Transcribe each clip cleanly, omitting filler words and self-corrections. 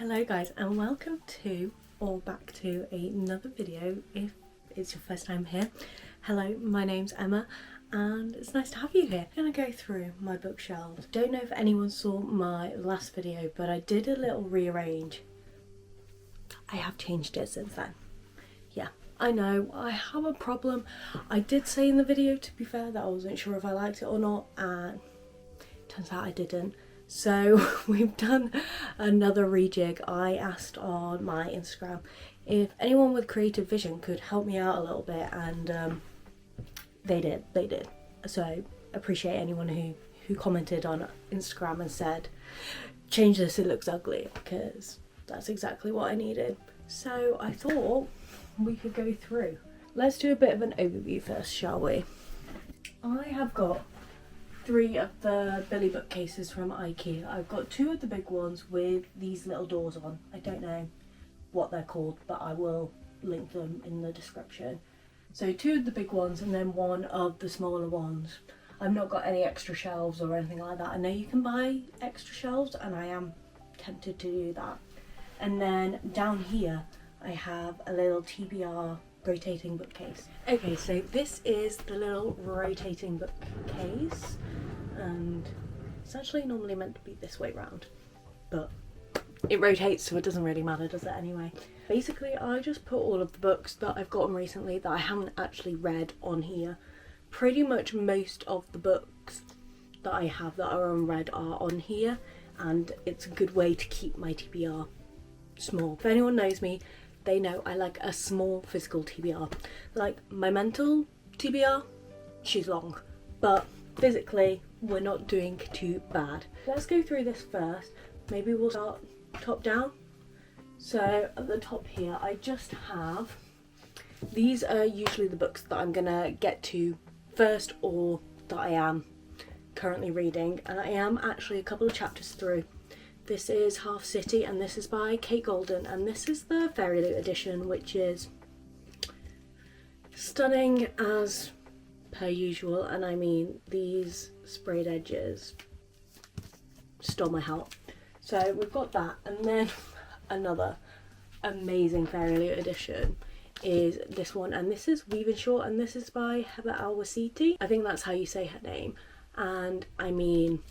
Hello guys, and welcome to or back to another video if it's your first time here. Hello, my name's Emma and it's nice to have you here. I'm going to go through my bookshelves. Don't know if anyone saw my last video, but I did a little rearrange. I have changed it since then. Yeah, I know, I have a problem. I did say in the video, to be fair, that I wasn't sure if I liked it or not, and turns out I didn't. So we've done another rejig. I asked on my Instagram if anyone with creative vision could help me out a little bit, and they did. So appreciate anyone who commented on Instagram and said, change this, it looks ugly, because that's exactly what I needed. So I thought we could go through. Let's do a bit of an overview first, shall we? I have got 3 of the Billy bookcases from IKEA. I've got 2 of the big ones with these little doors on. I don't know what they're called, but I will link them in the description. So 2 of the big ones and then 1 of the smaller ones. I've not got any extra shelves or anything like that. I know you can buy extra shelves and I am tempted to do that. And then down here I have a little TBR rotating bookcase. Okay, so this is the little rotating bookcase, and it's actually normally meant to be this way round, but it rotates, so it doesn't really matter, does it, anyway? Basically, I just put all of the books that I've gotten recently that I haven't actually read on here. Pretty much most of the books that I have that are unread are on here, and it's a good way to keep my TBR small. If anyone knows me, they know I like a small physical TBR. Like my mental TBR, she's long, but physically we're not doing too bad. Let's go through this first. Maybe we'll start top down. So at the top here I just have, these are usually the books that I'm gonna get to first or that I am currently reading, and I am actually a couple of chapters through. This is Half City and this is by Kate Golden, and this is the Fairy Loot edition, which is stunning as per usual, and I mean these sprayed edges stole my heart. So we've got that, and then another amazing Fairy Loot edition is this one, and this is Weaving Short, and this is by Heather Al-Wasiti. I think that's how you say her name. And I mean,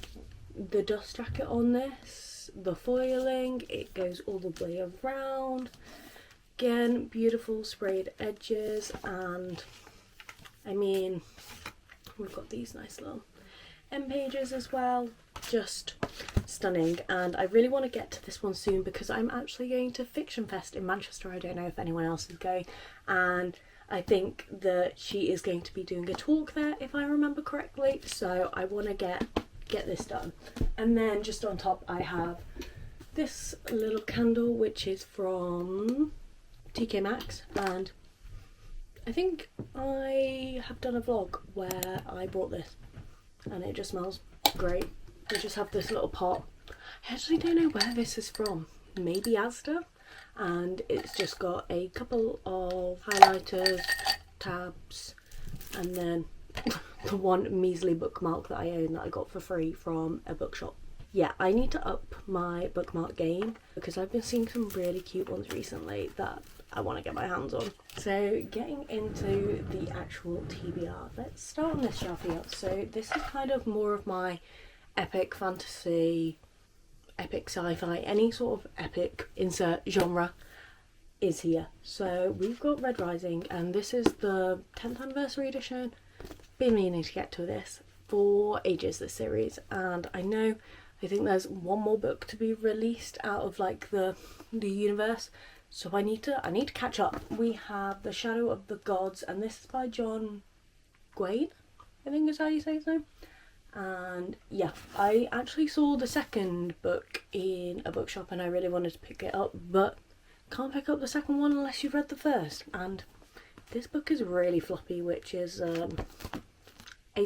the dust jacket on this, the foiling, it goes all the way around. Again, beautiful sprayed edges, and I mean, we've got these nice little end pages as well. Just stunning, and I really want to get to this one soon because I'm actually going to Fiction Fest in Manchester. I don't know if anyone else is going, and I think that she is going to be doing a talk there if I remember correctly, so I want to get this done. And then just on top I have this little candle, which is from TK Maxx, and I think I have done a vlog where I bought this and it just smells great. I just have this little pot. I actually don't know where this is from, maybe Asda, and it's just got a couple of highlighters, tabs, and then the one measly bookmark that I own that I got for free from a bookshop. Yeah, I need to up my bookmark game because I've been seeing some really cute ones recently that I want to get my hands on. So getting into the actual TBR, let's start on this shelf here. So this is kind of more of my epic fantasy, epic sci-fi, any sort of epic insert genre is here. So we've got Red Rising, and this is the 10th anniversary edition. Been meaning to get to this for ages, this series, and I think there's one more book to be released out of like the universe, so I need to catch up. We have The Shadow of the Gods, and this is by John Gwain, I think is how you say his name. And yeah, I actually saw the second book in a bookshop and I really wanted to pick it up, but can't pick up the second one unless you've read the first, and this book is really floppy, which is a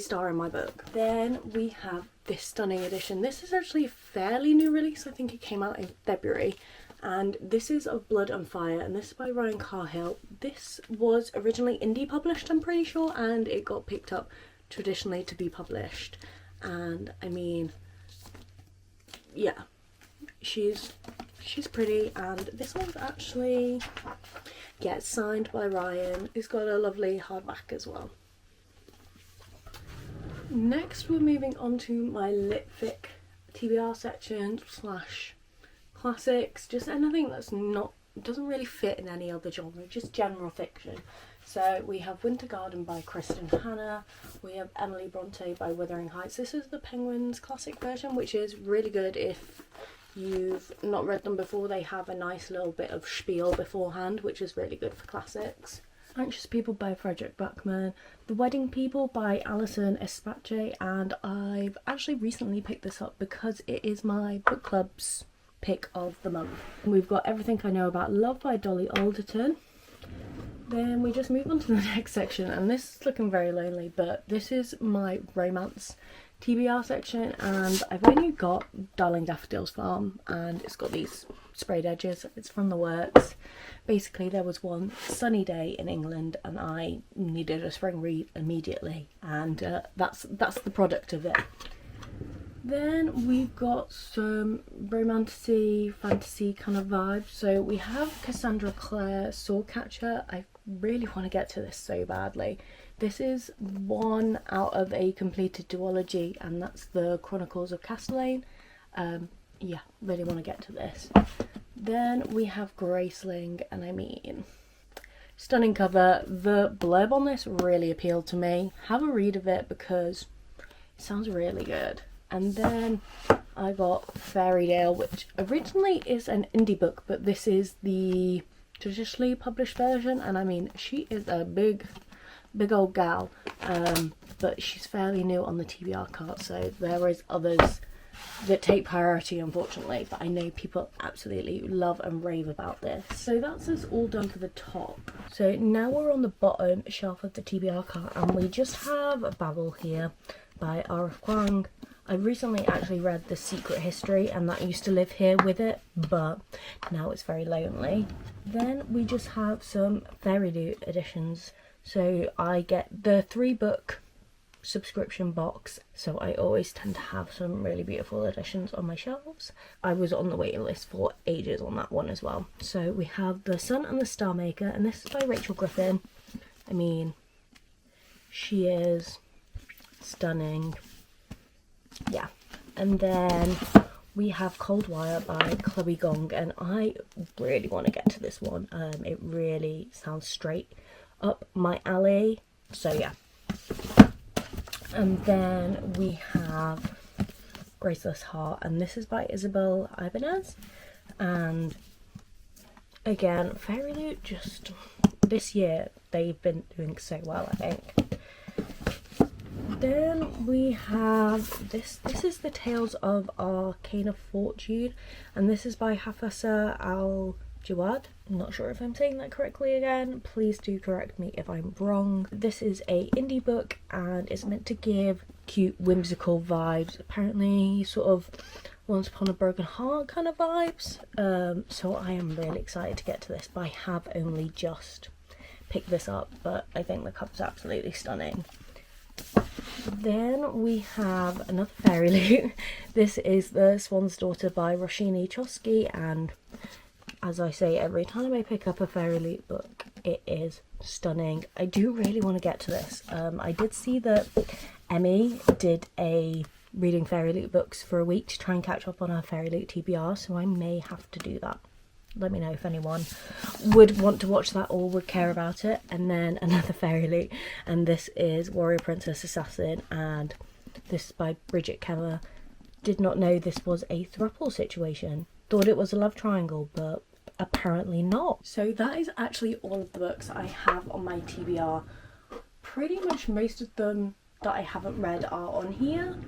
star in my book. Then we have this stunning edition. This is actually a fairly new release. I think it came out in February, and this is Of Blood and Fire, and this is by Ryan Carhill. This was originally indie published, I'm pretty sure, and it got picked up traditionally to be published. And I mean, yeah, she's she's pretty, and this one's actually, yeah, it's signed by Ryan. It's got a lovely hardback as well. Next we're moving on to my litfic TBR section slash classics, just anything that's not, doesn't really fit in any other genre, just general fiction. So we have Winter Garden by Kristen Hanna, we have Emily Bronte by Wuthering Heights. This is the Penguins classic version, which is really good if you've not read them before. They have a nice little bit of spiel beforehand, which is really good for classics. Anxious People by Frederick Buckman, The Wedding People by Alison Espache, and I've actually recently picked this up because it is my book club's pick of the month. We've got Everything I Know About Love by Dolly Alderton. Then we just move on to the next section, and this is looking very lonely, but this is my romance TBR section, and I've only got Darling Daffodil's Farm, and it's got these sprayed edges. It's from the works. Basically, there was one sunny day in England and I needed a spring read immediately, and that's the product of it. Then we've got some romantic fantasy kind of vibes. So we have Cassandra Clare Swordcatcher. I really want to get to this so badly. This is one out of a completed duology, and that's the Chronicles of Castellane. Yeah, really want to get to this. Then we have Graceling, and I mean, stunning cover. The blurb on this really appealed to me. Have a read of it because it sounds really good. And then I got Fairytale, which originally is an indie book, but this is the traditionally published version, and I mean, she is a big old gal, but she's fairly new on the TBR cart, so there is others that take priority, unfortunately, but I know people absolutely love and rave about this. So that's us all done for the top. So now we're on the bottom shelf of the TBR cart, and we just have Babel here by R.F. Kuang. I recently actually read The Secret History, and that used to live here with it, but now it's very lonely. Then we just have some Fairy Loot editions. So I get the 3-book subscription box, so I always tend to have some really beautiful editions on my shelves. I was on the waiting list for ages on that one as well. So we have The Sun and the Star Maker, and this is by Rachel Griffin. I mean, she is stunning. Yeah. And then we have Cold Wire by Chloe Gong, and I really want to get to this one. It really sounds straight up my alley, so yeah. And then we have Graceless Heart, and this is by Isabel Ibanez. And again, Fairy Loot, just this year they've been doing so well, I think. Then we have this is the Tales of Arcane of Fortune, and this is by Hafasa Al-Jawad. I'm not sure if I'm saying that correctly again, please do correct me if I'm wrong. This is a indie book and it's meant to give cute whimsical vibes, apparently sort of Once Upon a Broken Heart kind of vibes. So I am really excited to get to this, but I have only just picked this up, but I think the cover's absolutely stunning. Then we have another Fairy Loot. This is The Swan's Daughter by Roshini Chosky, and as I say every time I pick up a Fairy Loot book, it is stunning. I do really want to get to this. I did see that Emmy did a reading Fairy Loot books for a week to try and catch up on her Fairy Loot TBR, so I may have to do that. Let me know if anyone would want to watch that or would care about it. And then another Fairy Loot, and this is Warrior Princess Assassin, and this is by Bridget Keller. Did not know this was a throuple situation. Thought it was a love triangle, but apparently not. So that is actually all of the books I have on my TBR. Pretty much most of them that I haven't read are on here,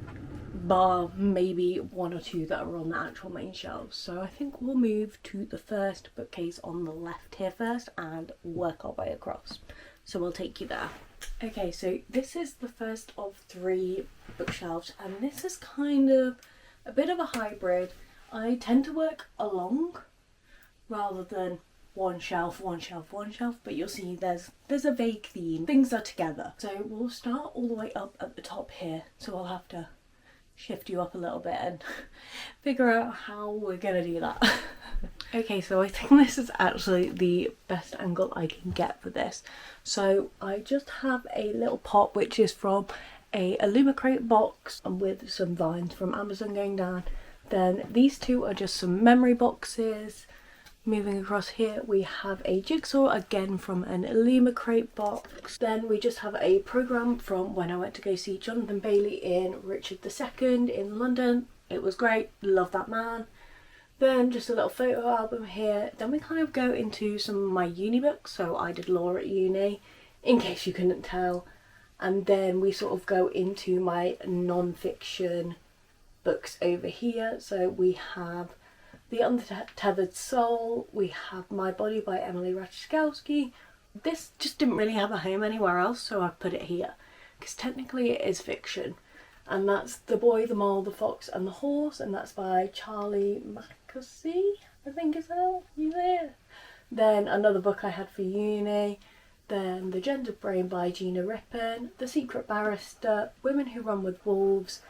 bar maybe 1 or 2 that are on the actual main shelves. So I think we'll move to the first bookcase on the left here first and work our way across. So we'll take you there. Okay, so this is the first of 3 bookshelves, and this is kind of a bit of a hybrid. I tend to work along rather than one shelf, but you'll see there's a vague theme. Things are together. So we'll start all the way up at the top here. So I'll have to shift you up a little bit and figure out how we're gonna do that. Okay, so I think this is actually the best angle I can get for this. So I just have a little pot which is from a Illumicrate box and with some vines from Amazon going down. Then these two are just some memory boxes. Moving across here we have a jigsaw again from an Illumicrate box. Then we just have a programme from when I went to go see Jonathan Bailey in Richard II in London. It was great, love that man. Then just a little photo album here. Then we kind of go into some of my uni books. So I did law at uni, in case you couldn't tell. And then we sort of go into my non-fiction books over here. So we have The Untethered Soul, we have My Body by Emily Ratajkowski. This just didn't really have a home anywhere else, so I put it here. Because technically it is fiction. And that's The Boy, the Mole, the Fox and the Horse, and that's by Charlie Mackesy, I think is how you say it. Then another book I had for uni. Then The Gendered Brain by Gina Rippon, The Secret Barrister, Women Who Run with Wolves,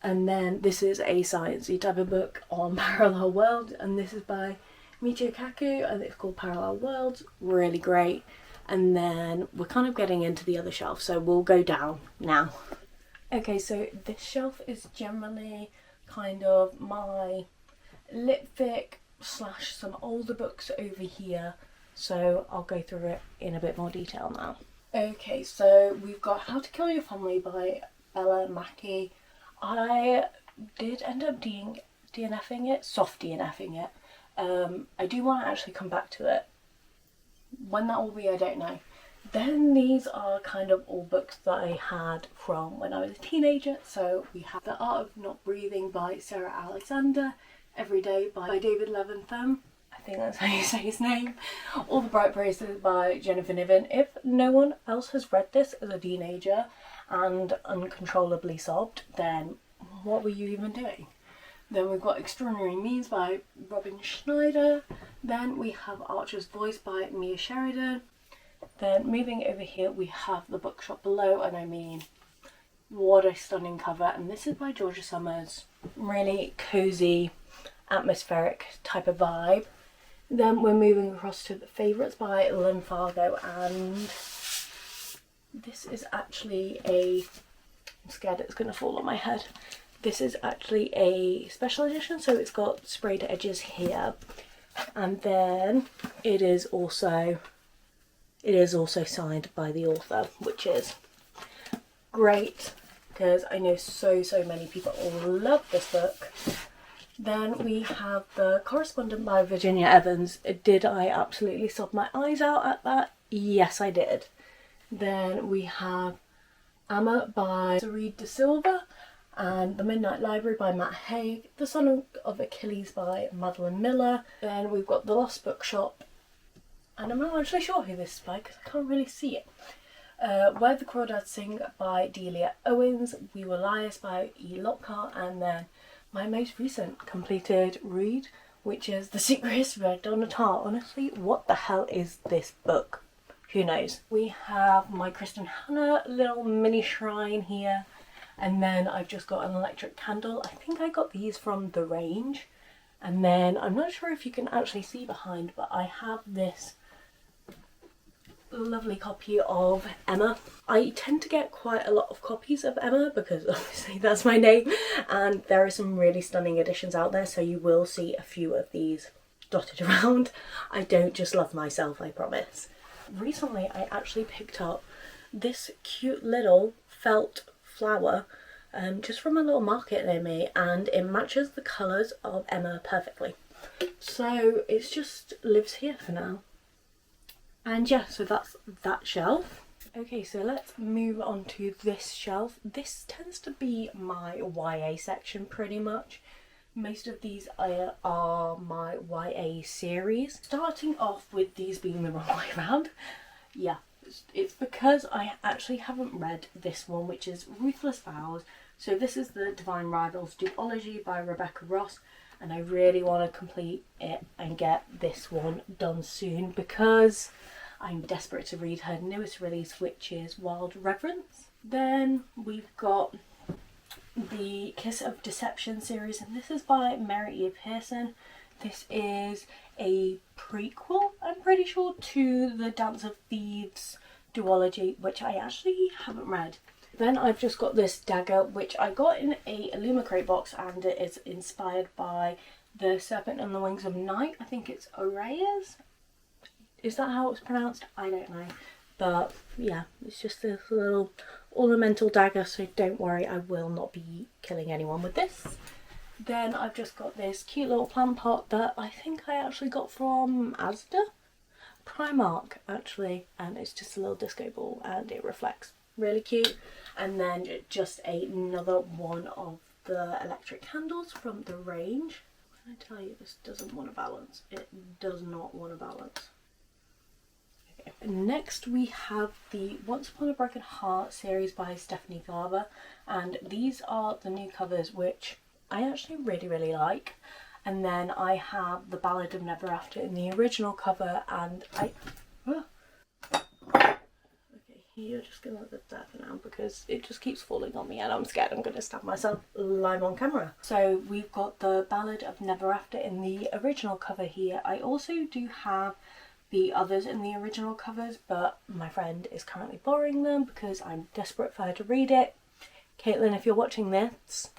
and then this is a sciencey type of book on parallel worlds, and this is by Michio Kaku and it's called Parallel Worlds. Really great. And then we're kind of getting into the other shelf, so we'll go down now. Okay, so this shelf is generally kind of my lit fic / some older books over here, so I'll go through it in a bit more detail now. Okay, so we've got How to Kill Your Family by Bella Mackie. I did end up DNFing it, soft DNFing it. I do want to actually come back to it. When that will be, I don't know. Then these are kind of all books that I had from when I was a teenager. So we have The Art of Not Breathing by Sarah Alexander, Every Day by David Levintham, I think that's how you say his name, All the Bright Places by Jennifer Niven. If no one else has read this as a teenager and uncontrollably sobbed, then what were you even doing? Then we've got Extraordinary Means by Robin Schneider. Then we have Archer's Voice by Mia Sheridan. Then moving over here we have The Bookshop Below, and I mean, what a stunning cover. And this is by Georgia Summers. Really cozy, atmospheric type of vibe. Then we're moving across to The Favourites by Lynn Fargo, and this is actually I'm scared it's going to fall on my head. This is actually a special edition, so it's got sprayed edges here, and then it is also signed by the author, which is great because I know so many people love this book. Then we have The Correspondent by Virginia Evans. Did I absolutely sob my eyes out at that? Yes, I did. Then we have Amma by Sarid De Silva, and The Midnight Library by Matt Haig, The Son of Achilles by Madeline Miller. Then we've got The Lost Bookshop, and I'm not actually sure who this is by because I can't really see it. Where the Crawdads Sing by Delia Owens, We Were Liars by E. Lockhart, and then my most recent completed read, which is The Secret History by Donna Tartt. Honestly, what the hell is this book? Who knows? We have my Kristen Hanna little mini shrine here, and then I've just got an electric candle. I think I got these from The Range, and then I'm not sure if you can actually see behind, but I have this lovely copy of Emma. I tend to get quite a lot of copies of Emma because obviously that's my name, and there are some really stunning editions out there, so you will see a few of these dotted around. I don't just love myself, I promise. Recently I actually picked up this cute little felt flower just from a little market near me, and it matches the colours of Emma perfectly. So it's just lives here for now. And yeah, so that's that shelf. Okay, so let's move on to this shelf. This tends to be my YA section pretty much. Most of these are my YA series. Starting off with these being the wrong way around. Yeah, it's because I actually haven't read this one, which is Ruthless Vows. So this is the Divine Rivals duology by Rebecca Ross, and I really want to complete it and get this one done soon because I'm desperate to read her newest release, which is Wild Reverence. Then we've got the Kiss of Deception series, and this is by Mary E. Pearson. This is a prequel, I'm pretty sure, to the Dance of Thieves duology, which I actually haven't read. Then I've just got this dagger, which I got in a Illumicrate box, and it is inspired by the Serpent and the Wings of Night. I think it's Orayas. Is that how it's pronounced? I don't know. But yeah, it's just this little ornamental dagger, so don't worry, I will not be killing anyone with this. Then I've just got this cute little plant pot that I think I actually got from Asda? Primark, actually. And it's just a little disco ball and it reflects. Really cute. And then just another one of the electric candles from the range. When I tell you this doesn't want to balance, it does not want to balance. Okay. Next we have the Once Upon a Broken Heart series by Stephanie Garber, and these are the new covers, which I actually really like. And then I have the Ballad of Never After in the original cover, and you're just gonna live there for now because it just keeps falling on me and I'm scared I'm gonna stab myself live on camera. So we've got the Ballad of Never After in the original cover here. I also do have the others in the original covers, but my friend is currently borrowing them because I'm desperate for her to read it. Caitlin, if you're watching this,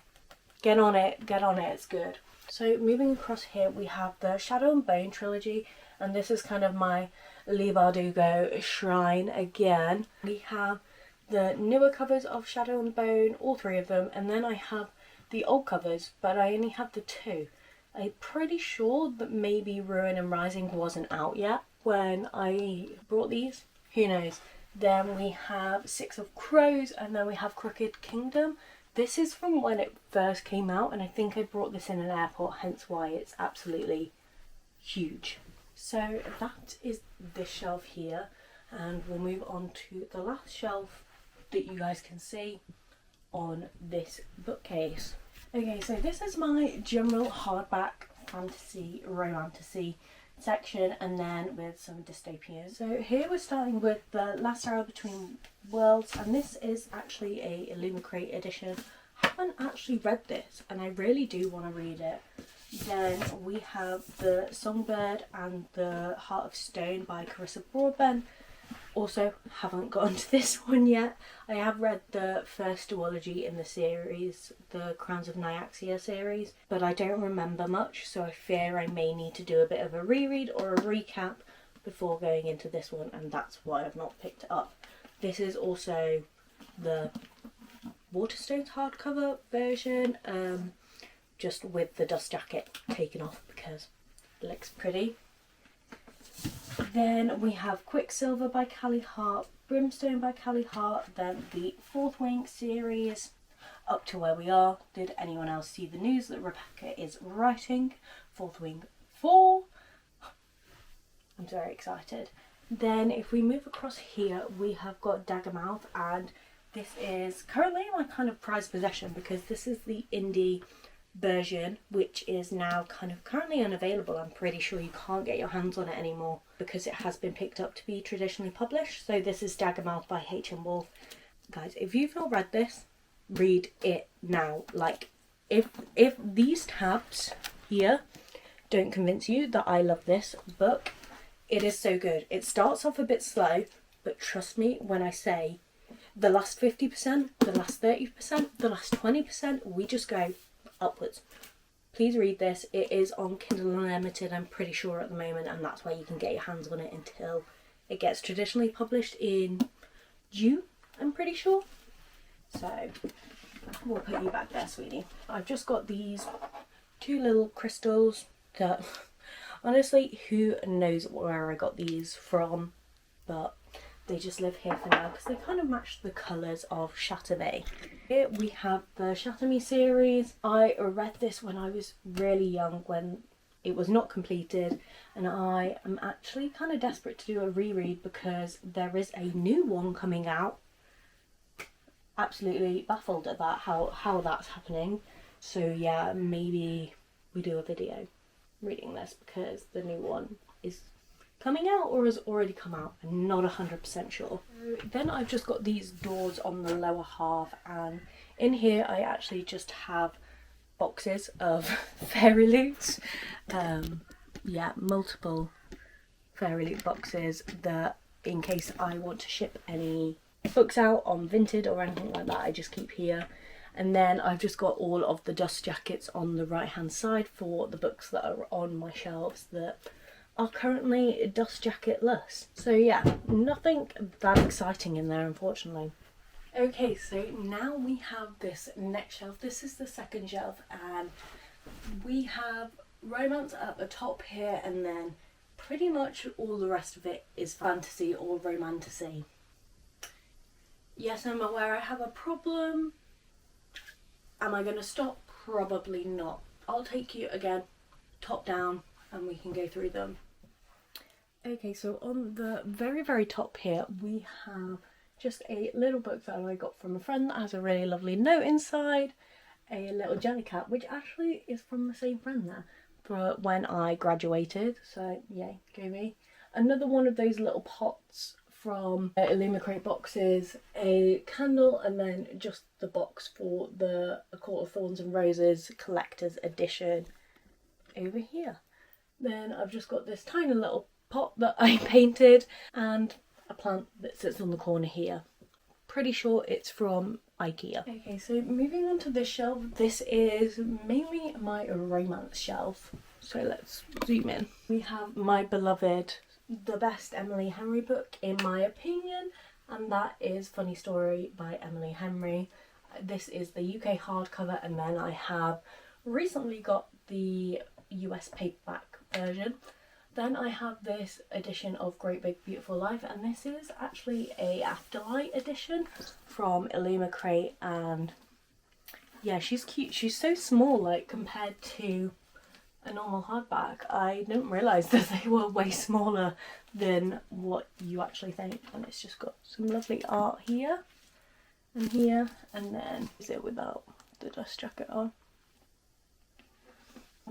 get on it, it's good. So moving across here, we have the Shadow and Bone trilogy, and this is kind of my Leigh Bardugo shrine again. We have the newer covers of Shadow and Bone, all three of them, and then I have the old covers, but I only have the two. I'm pretty sure that maybe Ruin and Rising wasn't out yet when I brought these. Who knows? Then we have Six of Crows, and then we have Crooked Kingdom. This is from when it first came out, and I think I brought this in an airport, hence why it's absolutely huge. So that is this shelf here, and we'll move on to the last shelf that you guys can see on this bookcase. Okay, so this is my general hardback fantasy romantasy section, and then with some dystopias. So here we're starting with The Last Arrow Between Worlds, and this is actually a Illumicrate edition. I haven't actually read this and I really do want to read it. Then we have The Songbird and the Heart of Stone by Carissa Broadbent. Also haven't gotten to this one yet. I have read the first duology in the series, the Crowns of Nyaxia series, but I don't remember much, so I fear I may need to do a bit of a reread or a recap before going into this one, and that's why I've not picked it up. This is also the Waterstones hardcover version, just with the dust jacket taken off because it looks pretty. Then we have Quicksilver by Callie Hart, Brimstone by Callie Hart, then the Fourth Wing series, Up to Where We Are. Did anyone else see the news that Rebecca is writing Fourth Wing 4? I'm very excited. Then if we move across here, we have got Daggermouth, and this is currently my kind of prized possession because this is the indie version, which is now kind of currently unavailable. I'm pretty sure you can't get your hands on it anymore because it has been picked up to be traditionally published. So this is Daggermouth by H.M. Wolf. Guys, if you've not read this, read it now. Like, if these tabs here don't convince you that I love this book, it is so good. It starts off a bit slow, but trust me when I say the last 50%, the last 30%, the last 20%, we just go upwards. Please read this. It is on Kindle Unlimited, I'm pretty sure, at the moment, and that's where you can get your hands on it until it gets traditionally published in June, I'm pretty sure. So we'll put you back there, sweetie. I've just got these two little crystals that honestly, who knows where I got these from, but they just live here for now because they kind of match the colours of Shatter Me. Here we have the Shatter Me series. I read this when I was really young, when it was not completed, and I am actually kind of desperate to do a reread because there is a new one coming out. Absolutely baffled at that, how that's happening. So yeah, maybe we do a video reading this because the new one is coming out or has already come out. I'm not 100% sure. Then I've just got these doors on the lower half, and in here I actually just have boxes of fairy loots. yeah, multiple Fairy Loot boxes that in case I want to ship any books out on Vinted or anything like that, I just keep here. And then I've just got all of the dust jackets on the right hand side for the books that are on my shelves that are currently dust jacket-less. So yeah, nothing that exciting in there, unfortunately. Okay, so now we have this next shelf. This is the second shelf, and we have romance at the top here, and then pretty much all the rest of it is fantasy or romantasy. Yes, I'm aware I have a problem. Am I going to stop? Probably not. I'll take you again, top down, and we can go through them. Okay, so on the very, very top here, we have just a little book that I got from a friend that has a really lovely note inside. A little Jellycat, which actually is from the same friend there for when I graduated. So, yay, go me. Another one of those little pots from Illumicrate boxes, a candle, and then just the box for the A Court of Thorns and Roses collector's edition over here. Then I've just got this tiny little pot that I painted and a plant that sits on the corner here. Pretty sure it's from IKEA. Okay, so moving on to this shelf, this is mainly my romance shelf. So let's zoom in. We have my beloved, the best Emily Henry book in my opinion, and that is Funny Story by Emily Henry. This is the UK hardcover, and then I have recently got the US paperback version. Then I have this edition of Great Big Beautiful Life, and this is actually a Afterlight edition from Illumicrate, and yeah, she's cute. She's so small, like, compared to a normal hardback. I didn't realise that they were way smaller than what you actually think, and it's just got some lovely art here, and then is it without the dust jacket on.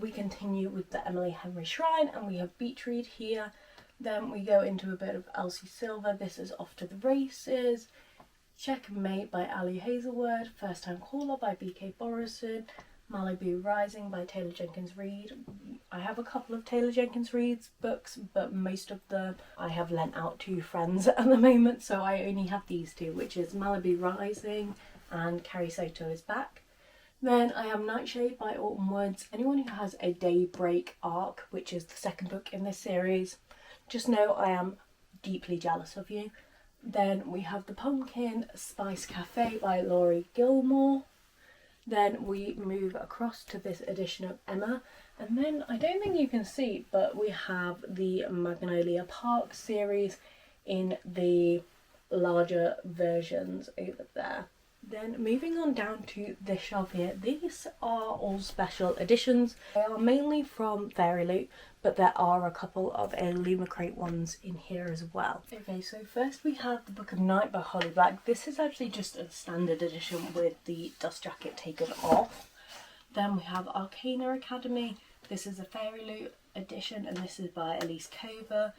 We continue with the Emily Henry Shrine, and we have Beach Read here. Then we go into a bit of Elsie Silver. This is Off to the Races. Checkmate by Ali Hazelwood. First Time Caller by B.K. Borison. Malibu Rising by Taylor Jenkins Reid. I have a couple of Taylor Jenkins Reid's books, but most of them I have lent out to friends at the moment, so I only have these two, which is Malibu Rising and Carrie Soto is Back. Then I have Nightshade by Autumn Woods. Anyone who has a Daybreak arc, which is the second book in this series, just know I am deeply jealous of you. Then we have The Pumpkin Spice Cafe by Laurie Gilmore. Then we move across to this edition of Emma. And then, I don't think you can see, but we have the Magnolia Park series in the larger versions over there. Then moving on down to this shelf here, these are all special editions. They are mainly from Fairy Loot, but there are a couple of Illumicrate ones in here as well. Okay, so first we have The Book of Night by Holly Black. This is actually just a standard edition with the dust jacket taken off. Then we have Arcana Academy. This is a Fairy Loot edition, and this is by Elise Cover.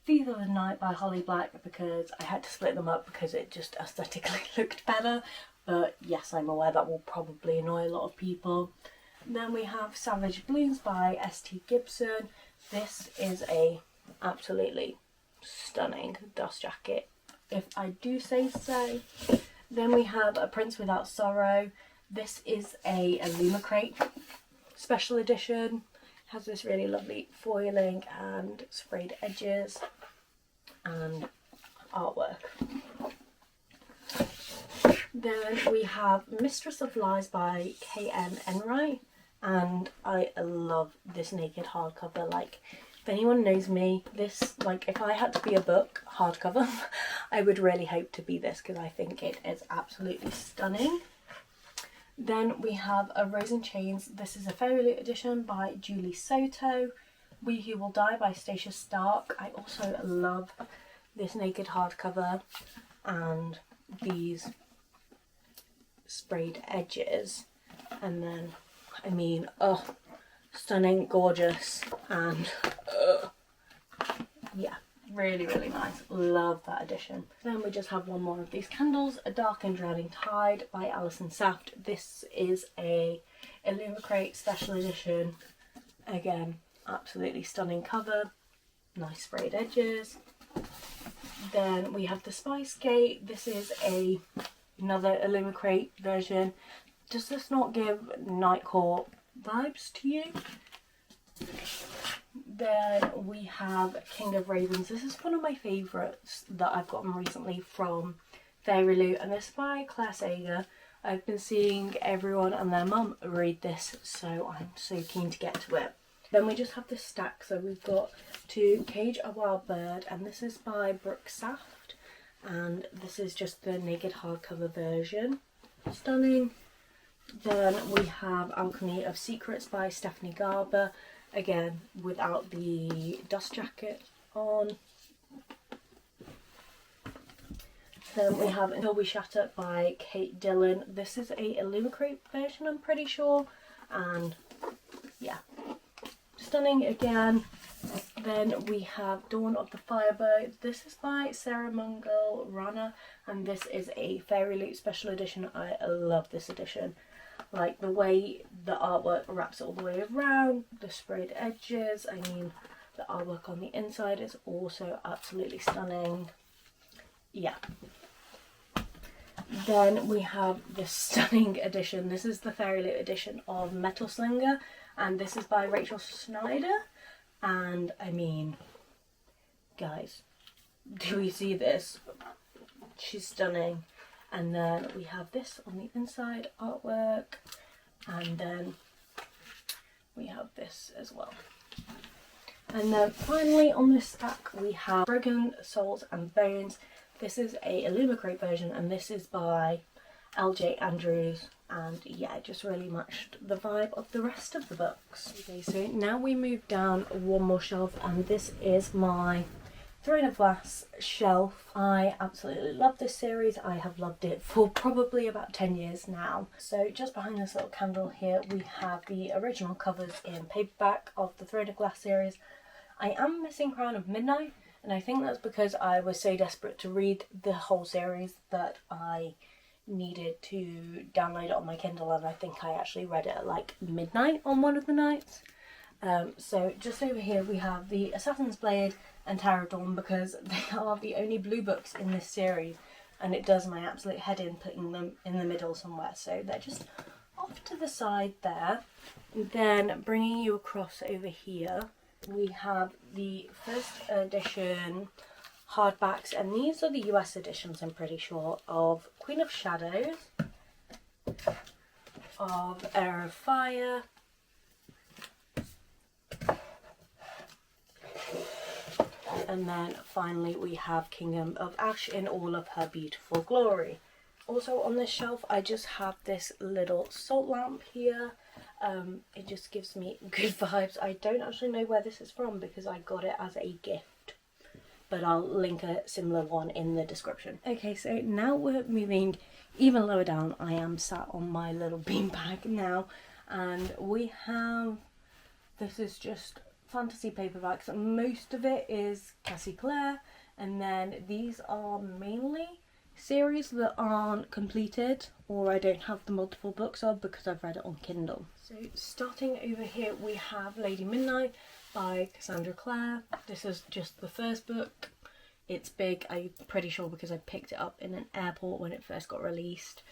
Thief of the Night by Holly Black, because I had to split them up because it just aesthetically looked better. But yes, I'm aware that will probably annoy a lot of people. Then we have Savage Blooms by S.T. Gibson. This is a absolutely stunning dust jacket, if I do say so. Then we have A Prince Without Sorrow. This is a Illumicrate special edition. Has this really lovely foiling and sprayed edges and artwork. Then we have Mistress of Lies by K.M. Enright, and I love this naked hardcover. Like, if anyone knows me, this, like, if I had to be a book hardcover, I would really hope to be this, because I think it is absolutely stunning. Then we have A Rose in Chains. This is a Fairy Loot edition by Julie Soto. We Who Will Die by Stacia Stark. I also love this naked hardcover and these sprayed edges. And then, I mean, oh, stunning, gorgeous, and yeah. Really, really nice. Love that edition. Then we just have one more of these candles. A Dark and Drowning Tide by Alison Saft. This is a Illumicrate special edition. Again, absolutely stunning cover, nice sprayed edges. Then we have the Spice Gate. This is another Illumicrate version. Does this not give Night Court vibes to you? Then we have King of Ravens. This is one of my favourites that I've gotten recently from Fairy Loot, and this is by Claire Sager. I've been seeing everyone and their mum read this, so I'm so keen to get to it. Then we just have this stack, so we've got To Cage a Wild Bird, and this is by Brooke Saft, and this is just the naked hardcover version. Stunning. Then we have Alchemy of Secrets by Stephanie Garber, again without the dust jacket on. Then we have Until We Shatter by Kate Dillon. This is a Illumicrate version, I'm pretty sure, and yeah, stunning again. Then we have Dawn of the Firebird. This is by Sarah Mungal Rana, and this is a Fairy Loot special edition. I love this edition. Like the way the artwork wraps it all the way around, the sprayed edges, I mean the artwork on the inside is also absolutely stunning. Yeah. Then we have this stunning edition. This is the Fairy Loot edition of Metal Slinger, and this is by Rachel Snyder. And I mean, guys, do we see this? She's stunning. And then we have this on the inside artwork, and then we have this as well. And then finally on this stack we have Broken Souls and Bones. This is a Illumicrate version, and this is by LJ Andrews, and yeah, it just really matched the vibe of the rest of the books. Okay, so now we move down one more shelf, and this is my Throne of Glass shelf. I absolutely love this series. I have loved it for probably about 10 years now. So just behind this little candle here we have the original covers in paperback of the Throne of Glass series. I am missing Crown of Midnight, and I think that's because I was so desperate to read the whole series that I needed to download it on my Kindle, and I think I actually read it at like midnight on one of the nights. So just over here we have the Assassin's Blade and Tower of Dawn, because they are the only blue books in this series, and it does my absolute head in putting them in the middle somewhere, so they're just off to the side there. Then bringing you across over here we have the first edition hardbacks, and these are the US editions, I'm pretty sure, of Queen of Shadows, of Heir of Fire, and then finally we have Kingdom of Ash in all of her beautiful glory. Also on this shelf I just have this little salt lamp here. It just gives me good vibes. I don't actually know where this is from because I got it as a gift, but I'll link a similar one in the description. Okay, so now we're moving even lower down. I am sat on my little beanbag now, and we have, this is just fantasy paperbacks. Most of it is Cassie Clare, and then these are mainly series that aren't completed or I don't have the multiple books of because I've read it on Kindle. So starting over here we have Lady Midnight by Cassandra Clare. This is just the first book. It's big, I'm pretty sure, because I picked it up in an airport when it first got released.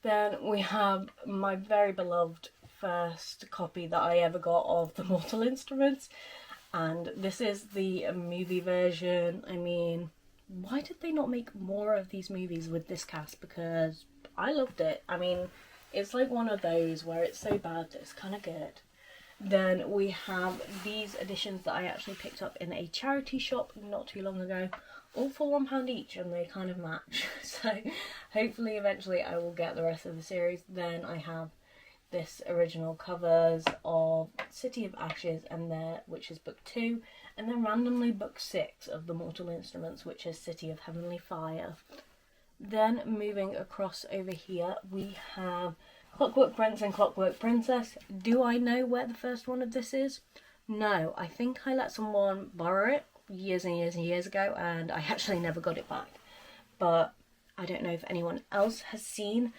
Then we have my very beloved first copy that I ever got of The Mortal Instruments, and this is the movie version. I mean, why did they not make more of these movies with this cast? Because I loved it. I mean, it's like one of those where it's so bad that it's kind of good. Then we have these editions that I actually picked up in a charity shop not too long ago, all for £1 each, and they kind of match. So hopefully eventually I will get the rest of the series. Then I have this original covers of City of Ashes, and there, which is book 2, and then randomly book 6 of The Mortal Instruments, which is City of Heavenly Fire. Then moving across over here we have Clockwork Prince and Clockwork Princess. Do I know where the first one of this is? No, I think I let someone borrow it years and years and years ago, and I actually never got it back. But I don't know if anyone else has seen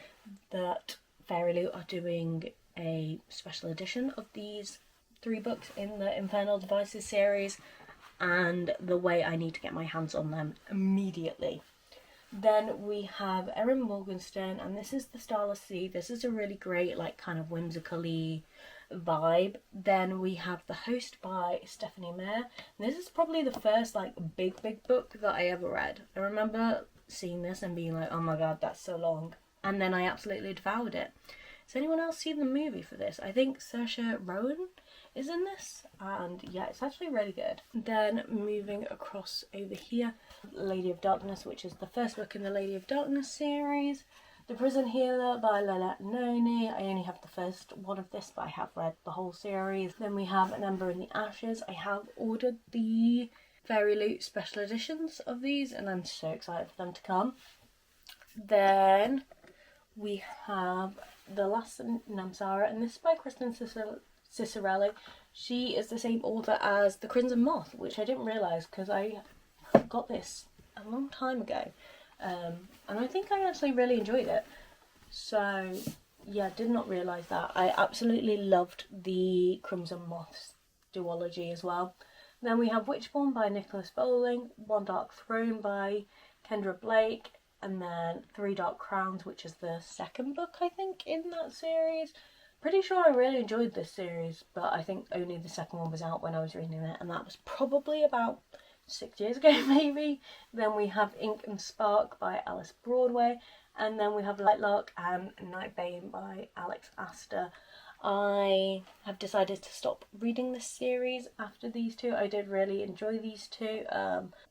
that Fairy Loot are doing a special edition of these 3 books in the Infernal Devices series, and the way I need to get my hands on them immediately. Then we have Erin Morgenstern, and this is The Starless Sea. This is a really great, like, kind of whimsical-y vibe. Then we have The Host by Stephanie Meyer. And this is probably the first, like, big book that I ever read. I remember seeing this and being like, oh my god, that's so long. And then I absolutely devoured it. Has anyone else seen the movie for this? I think Saoirse Ronan is in this, and yeah, it's actually really good. Then moving across over here, Lady of Darkness, which is the first book in the Lady of Darkness series. The Prison Healer by Leila Noni. I only have the first one of this, but I have read the whole series. Then we have An Ember in the Ashes. I have ordered the Fairy Loot special editions of these, and I'm so excited for them to come. Then we have The Last Namsara, and this is by Kristen Cicerelli. She is the same author as The Crimson Moth, which I didn't realise because I got this a long time ago. And I think I actually really enjoyed it. So, yeah, did not realise that. I absolutely loved the Crimson Moths duology as well. Then we have Witchborn by Nicholas Bowling, One Dark Throne by Kendra Blake, and then 3 Dark Crowns, which is the second book, I think, in that series. Pretty sure I really enjoyed this series, but I think only the second one was out when I was reading it, and that was probably about 6 years ago, maybe. Then we have Ink and Spark by Alice Broadway, and then we have Lightlark and Nightbane by Alex Astor. I have decided to stop reading this series after these two. I did really enjoy these two,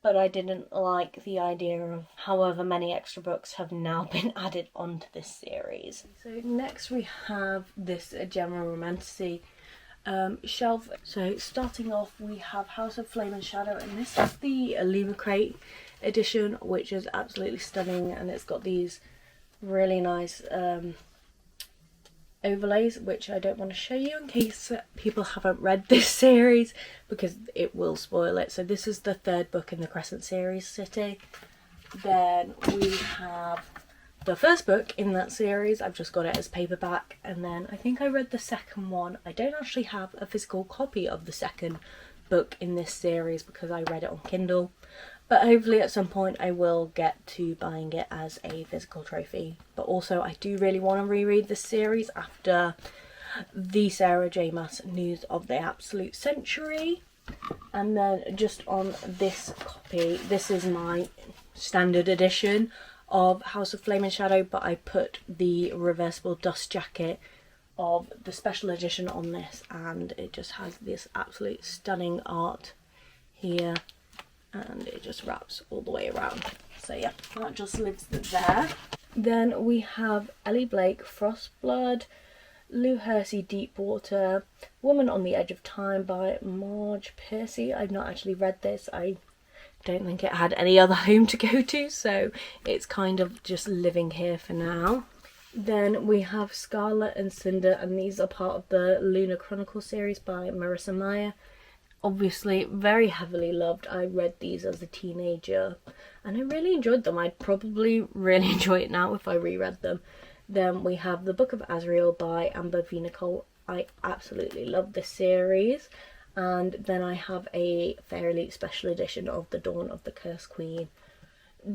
but I didn't like the idea of however many extra books have now been added onto this series. So next we have this general romantasy shelf. So starting off we have House of Flame and Shadow, and this is the Lima Crate edition, which is absolutely stunning, and it's got these really nice overlays, which I don't want to show you in case people haven't read this series because it will spoil it. So this is the 3rd book in the Crescent series, City. Then we have the first book in that series. I've just got it as paperback, and then I think I read the second one. I don't actually have a physical copy of the second book in this series because I read it on Kindle, but hopefully at some point I will get to buying it as a physical trophy. But also I do really want to reread this series after the Sarah J Maas News of the Absolute Century. And then just on this copy, this is my standard edition of House of Flame and Shadow, but I put the reversible dust jacket of the special edition on this, and it just has this absolute stunning art here, and it just wraps all the way around. So yeah, that just lives there. Then we have Ellie Blake, Frostblood, Lou Hersey, Deepwater, Woman on the Edge of Time by Marge Piercy. I've not actually read this. I don't think it had any other home to go to, so it's kind of just living here for now. Then we have Scarlet and Cinder, and these are part of the Lunar Chronicle series by Marissa Meyer. Obviously very heavily loved. I read these as a teenager and I really enjoyed them. I'd probably really enjoy it now if I reread them. Then we have The Book of Azrael by Amber V. Nicole. I absolutely love this series. And then I have a fairly special edition of The Dawn of the Cursed Queen.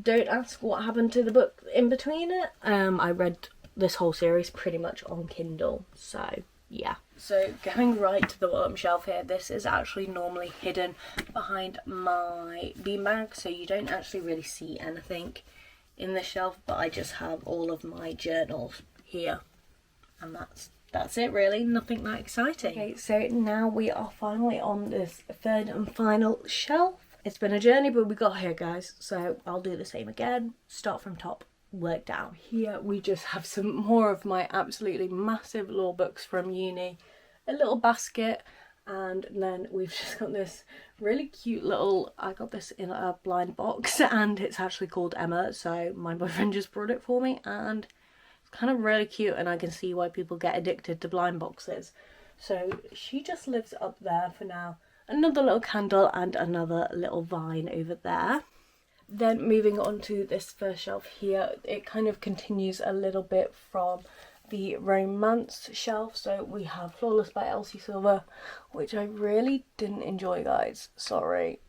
Don't ask what happened to the book in between it. I read this whole series pretty much on Kindle, so yeah. So going right to the bottom shelf here, this is actually normally hidden behind my beanbag, so you don't actually really see anything in the shelf, but I just have all of my journals here, and that's it really, nothing that exciting. Okay, so now we are finally on this 3rd and final shelf. It's been a journey, but we got here, guys, so I'll do the same again. Start from top, work down. Here we just have some more of my absolutely massive law books from uni, a little basket, and then we've just got this really cute little, I got this in a blind box, and it's actually called Emma, so my boyfriend just brought it for me, and it's kind of really cute, and I can see why people get addicted to blind boxes. So she just lives up there for now. Another little candle and another little vine over there. Then moving on to this first shelf here, it kind of continues a little bit from the romance shelf. So we have Flawless by Elsie Silver, which I really didn't enjoy, guys. Sorry.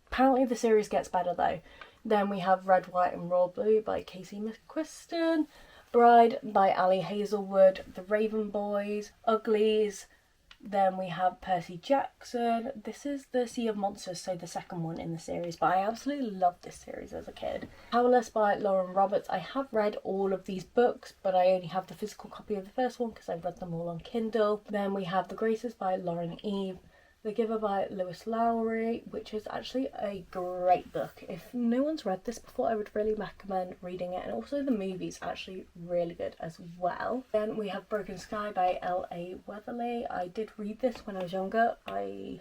Apparently the series gets better though. Then we have Red, White and Royal Blue by Casey McQuiston, Bride by Ali Hazelwood, The Raven Boys, Uglies. Then we have Percy Jackson. This is the Sea of Monsters, so the second one in the series, but I absolutely loved this series as a kid. Powerless by Lauren Roberts. I have read all of these books, but I only have the physical copy of the first one because I've read them all on Kindle. Then we have The Graces by Lauren Eve. The Giver by Lewis Lowry, which is actually a great book. If no one's read this before, I would really recommend reading it. And also the movie's actually really good as well. Then we have Broken Sky by L.A. Weatherly. I did read this when I was younger. I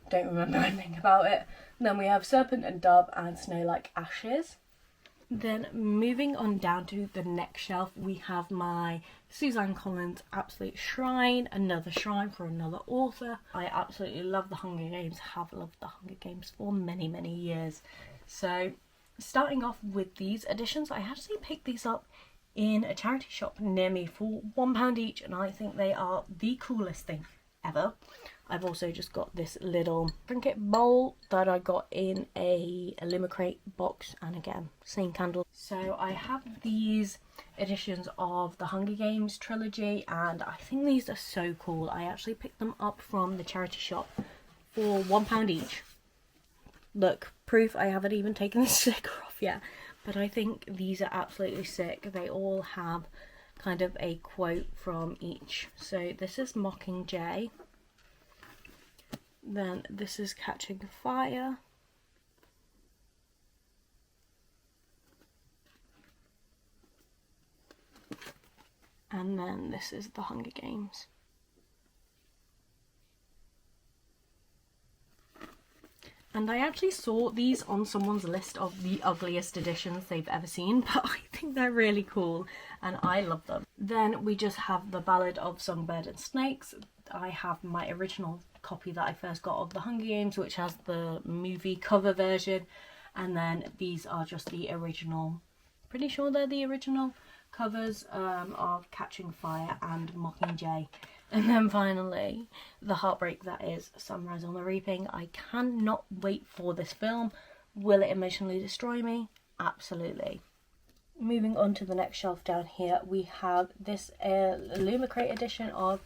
don't remember anything about it. Then we have Serpent and Dove and Snow Like Ashes. Then moving on down to the next shelf, we have my Suzanne Collins Absolute Shrine, another shrine for another author. I absolutely love the Hunger Games, have loved the Hunger Games for many, many years. So starting off with these editions, I actually picked these up in a charity shop near me for £1 each, and I think they are the coolest thing ever. I've also just got this little trinket bowl that I got in a Illumicrate box, and again, same candle. So I have these editions of the Hunger Games trilogy, and I think these are so cool. I actually picked them up from the charity shop for £1 each. Look, proof I haven't even taken the sticker off yet, but I think these are absolutely sick. They all have kind of a quote from each. So this is Mockingjay. Then this is Catching Fire. And then this is The Hunger Games. And I actually saw these on someone's list of the ugliest editions they've ever seen, but I think they're really cool and I love them. Then we just have The Ballad of Songbird and Snakes. I have my original copy that I first got of The Hunger Games, which has the movie cover version, and then these are just the original, pretty sure they're the original covers of Catching Fire and Mockingjay. And then finally, the heartbreak that is Sunrise on the Reaping. I cannot wait for this film. Will it emotionally destroy me? Absolutely. Moving on to the next shelf down here, we have this Illumicrate edition of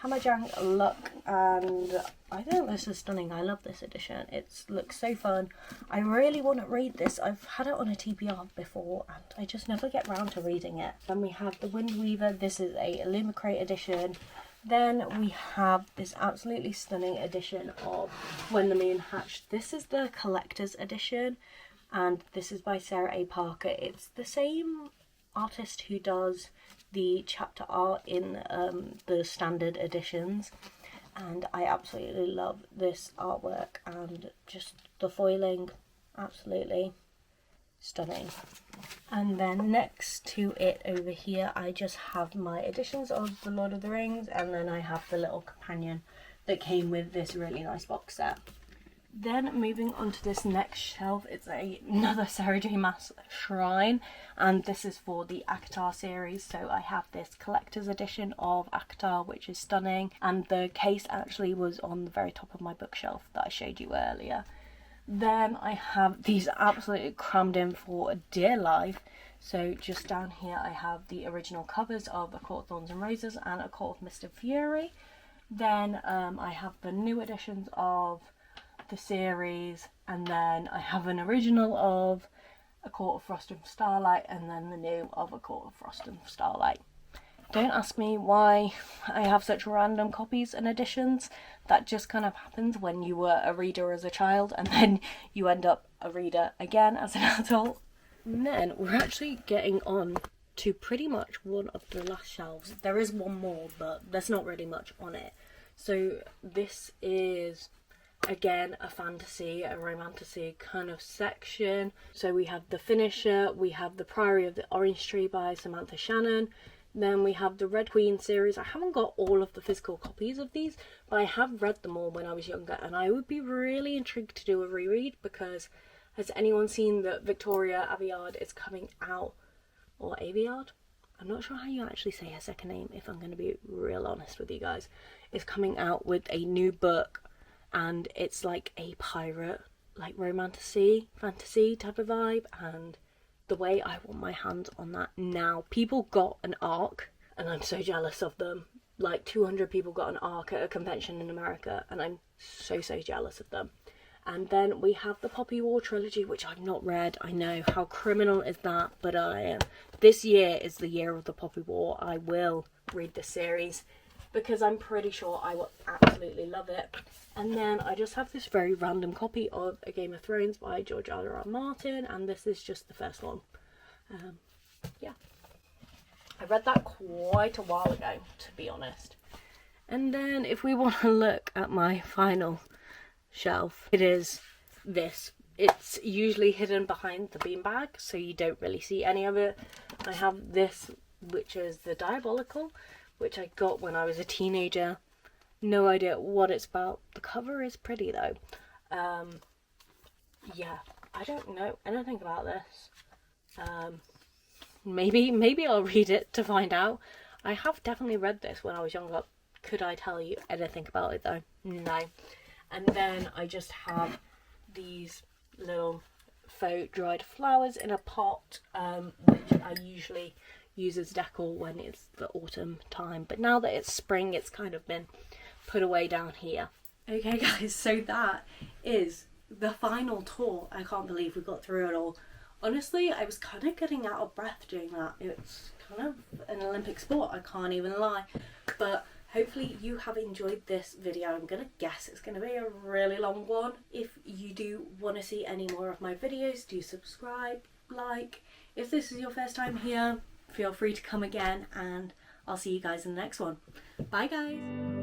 Hammerjang Luck, and I think this is stunning. I love this edition. It looks so fun. I really want to read this. I've had it on a TBR before and I just never get round to reading it. Then we have The Windweaver. This is a Illumicrate edition. Then we have this absolutely stunning edition of When the Moon Hatched. This is the collector's edition, and this is by Sarah A. Parker. It's the same artist who does the chapter art in the standard editions, and I absolutely love this artwork and just the foiling, absolutely stunning. And then next to it over here, I just have my editions of The Lord of the Rings, and then I have the little companion that came with this really nice box set. Then moving on to this next shelf, it's another Sarah J Maas shrine, and this is for the ACOTAR series. So I have this collector's edition of ACOTAR, which is stunning, and the case actually was on the very top of my bookshelf that I showed you earlier. Then I have these absolutely crammed in for dear life. So just down here I have the original covers of A Court of Thorns and Roses and A Court of Mist and Fury. Then I have the new editions of the series, and then I have an original of A Court of Frost and Starlight, and then the new of A Court of Frost and Starlight. Don't ask me why I have such random copies and editions. That just kind of happens when you were a reader as a child and then you end up a reader again as an adult. And then we're actually getting on to pretty much one of the last shelves. There is one more, but there's not really much on it. So this is again a fantasy, a romantasy kind of section. So we have The Finisher, we have The Priory of the Orange Tree by Samantha Shannon. Then we have the Red Queen series. I haven't got all of the physical copies of these, but I have read them all when I was younger, and I would be really intrigued to do a reread, because has anyone seen that Victoria Aveyard is coming out, or Aveyard? I'm not sure how you actually say her second name, if I'm going to be real honest with you guys, is coming out with a new book, and it's like a pirate, like fantasy type of vibe, and the way I want my hands on that now. People got an ARC, and I'm so jealous of them. Like 200 people got an ARC at a convention in America, and I'm so jealous of them. And then we have the Poppy War trilogy, which I've not read. I know, how criminal is that? But I am. This year is the year of the Poppy War. I will read this series because I'm pretty sure I will absolutely love it. And then I just have this very random copy of A Game of Thrones by George R.R. Martin, and this is just the first one. Yeah. I read that quite a while ago, to be honest. And then if we want to look at my final shelf, it is this. It's usually hidden behind the beanbag, so you don't really see any of it. I have this, which is the Diabolical, which I got when I was a teenager. No idea what it's about. The cover is pretty though. Yeah, I don't know anything about this. Maybe I'll read it to find out. I have definitely read this when I was younger. Could I tell you anything about it though? No. And then I just have these little faux dried flowers in a pot, which I usually use as decor when it's the autumn time. But now that it's spring, it's kind of been put away down here. Okay guys, so that is the final tour. I can't believe we got through it all. Honestly, I was kind of getting out of breath doing that. It's kind of an Olympic sport, I can't even lie. But hopefully you have enjoyed this video. I'm going to guess it's going to be a really long one. If you do want to see any more of my videos, do subscribe, like. If this is your first time here, feel free to come again, and I'll see you guys in the next one. Bye guys!